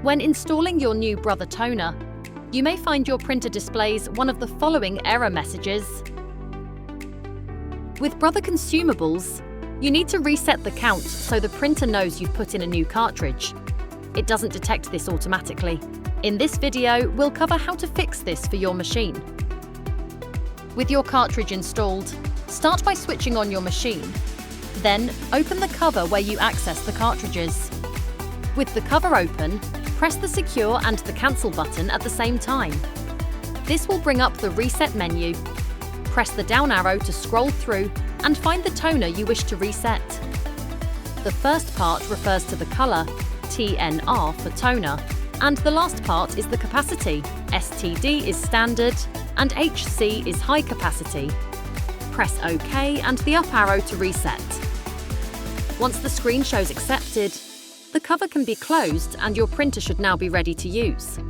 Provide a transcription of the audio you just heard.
When installing your new Brother toner, you may find your printer displays one of the following error messages. With Brother consumables, you need to reset the count so the printer knows you've put in a new cartridge. It doesn't detect this automatically. In this video, we'll cover how to fix this for your machine. With your cartridge installed, start by switching on your machine. Then, open the cover where you access the cartridges. With the cover open, press the Secure and the Cancel button at the same time. This will bring up the Reset menu. Press the down arrow to scroll through and find the toner you wish to reset. The first part refers to the color, TNR for toner, and the last part is the capacity, STD is standard, and HC is high capacity. Press OK and the up arrow to reset. Once the screen shows accepted, the cover can be closed and your printer should now be ready to use.